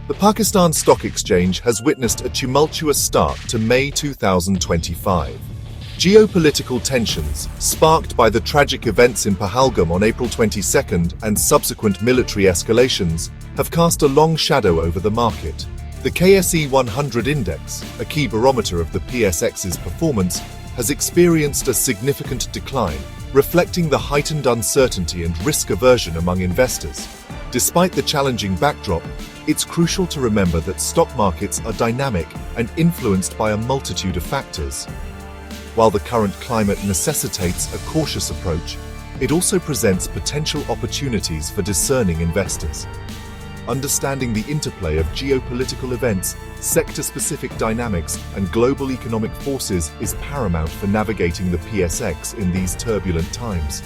The Pakistan Stock Exchange has witnessed a tumultuous start to May 2025. Geopolitical tensions, sparked by the tragic events in Pahalgam on April 22nd and subsequent military escalations, have cast a long shadow over the market. The KSE 100 index, a key barometer of the PSX's performance, has experienced a significant decline, reflecting the heightened uncertainty and risk aversion among investors. Despite the challenging backdrop, it's crucial to remember that stock markets are dynamic and influenced by a multitude of factors. While the current climate necessitates a cautious approach, it also presents potential opportunities for discerning investors. Understanding the interplay of geopolitical events, sector-specific dynamics, and global economic forces is paramount for navigating the PSX in these turbulent times.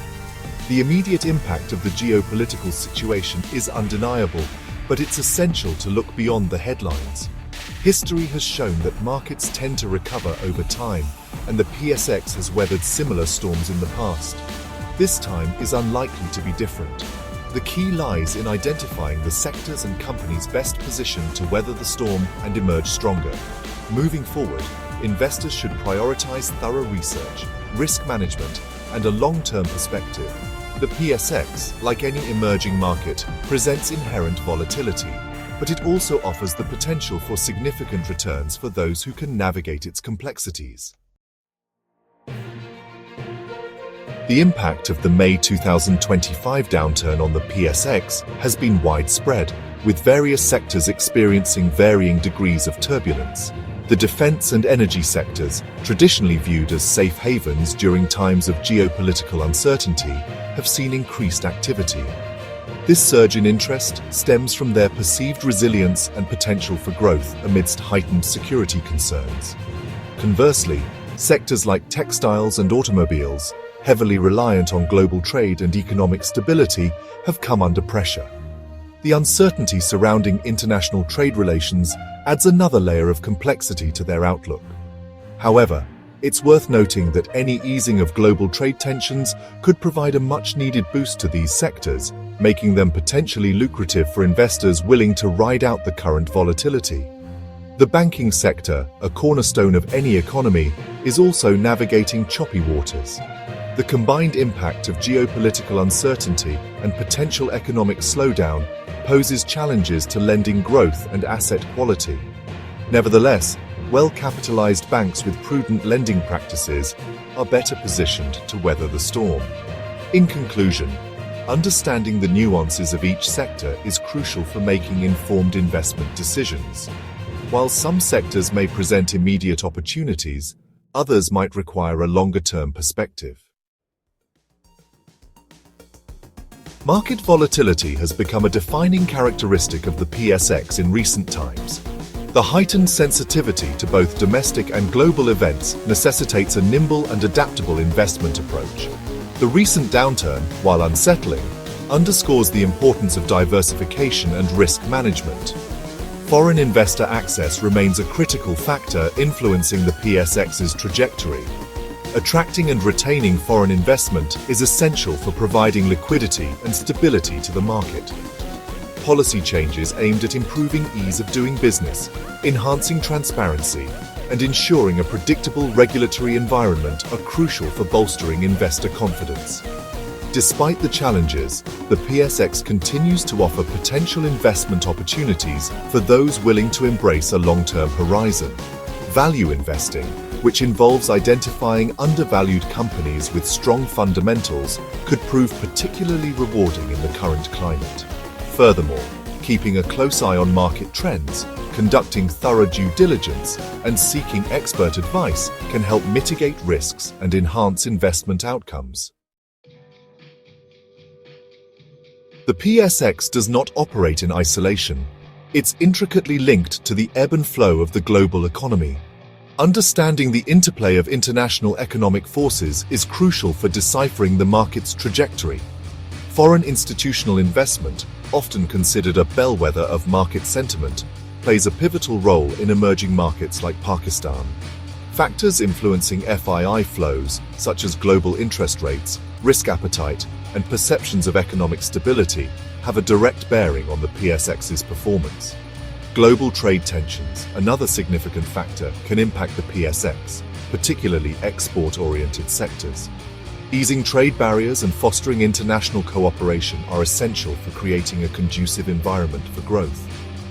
The immediate impact of the geopolitical situation is undeniable, but it's essential to look beyond the headlines. History has shown that markets tend to recover over time, and the PSX has weathered similar storms in the past. This time is unlikely to be different. The key lies in identifying the sectors and companies best positioned to weather the storm and emerge stronger. Moving forward, investors should prioritize thorough research, risk management, and a long-term perspective. The PSX, like any emerging market, presents inherent volatility, but it also offers the potential for significant returns for those who can navigate its complexities. The impact of the May 2025 downturn on the PSX has been widespread, with various sectors experiencing varying degrees of turbulence. The defense and energy sectors, traditionally viewed as safe havens during times of geopolitical uncertainty, have seen increased activity. This surge in interest stems from their perceived resilience and potential for growth amidst heightened security concerns. Conversely, sectors like textiles and automobiles, heavily reliant on global trade and economic stability, have come under pressure. The uncertainty surrounding international trade relations adds another layer of complexity to their outlook. However, it's worth noting that any easing of global trade tensions could provide a much-needed boost to these sectors, making them potentially lucrative for investors willing to ride out the current volatility. The banking sector, a cornerstone of any economy, is also navigating choppy waters. The combined impact of geopolitical uncertainty and potential economic slowdown poses challenges to lending growth and asset quality. Nevertheless, well-capitalized banks with prudent lending practices are better positioned to weather the storm. In conclusion, understanding the nuances of each sector is crucial for making informed investment decisions. While some sectors may present immediate opportunities, others might require a longer-term perspective. Market volatility has become a defining characteristic of the PSX in recent times. The heightened sensitivity to both domestic and global events necessitates a nimble and adaptable investment approach. The recent downturn, while unsettling, underscores the importance of diversification and risk management. Foreign investor access remains a critical factor influencing the PSX's trajectory. Attracting and retaining foreign investment is essential for providing liquidity and stability to the market. Policy changes aimed at improving ease of doing business, enhancing transparency, and ensuring a predictable regulatory environment are crucial for bolstering investor confidence. Despite the challenges, the PSX continues to offer potential investment opportunities for those willing to embrace a long-term horizon. Value investing, which involves identifying undervalued companies with strong fundamentals, could prove particularly rewarding in the current climate. Furthermore, keeping a close eye on market trends, conducting thorough due diligence, and seeking expert advice can help mitigate risks and enhance investment outcomes. The PSX does not operate in isolation. It's intricately linked to the ebb and flow of the global economy. Understanding the interplay of international economic forces is crucial for deciphering the market's trajectory. Foreign institutional investment, often considered a bellwether of market sentiment, plays a pivotal role in emerging markets like Pakistan. Factors influencing FII flows, such as global interest rates, risk appetite, and perceptions of economic stability, have a direct bearing on the PSX's performance. Global trade tensions, another significant factor, can impact the PSX, particularly export-oriented sectors. Easing trade barriers and fostering international cooperation are essential for creating a conducive environment for growth.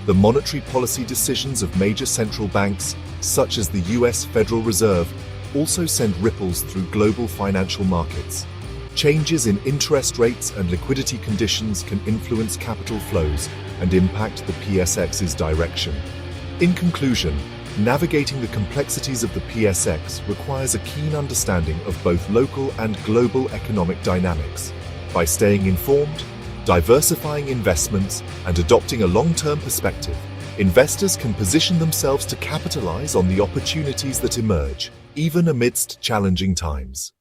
The monetary policy decisions of major central banks, such as the US Federal Reserve, also send ripples through global financial markets. Changes in interest rates and liquidity conditions can influence capital flows and impact the PSX's direction. In conclusion, navigating the complexities of the PSX requires a keen understanding of both local and global economic dynamics. By staying informed, diversifying investments, and adopting a long-term perspective, investors can position themselves to capitalize on the opportunities that emerge, even amidst challenging times.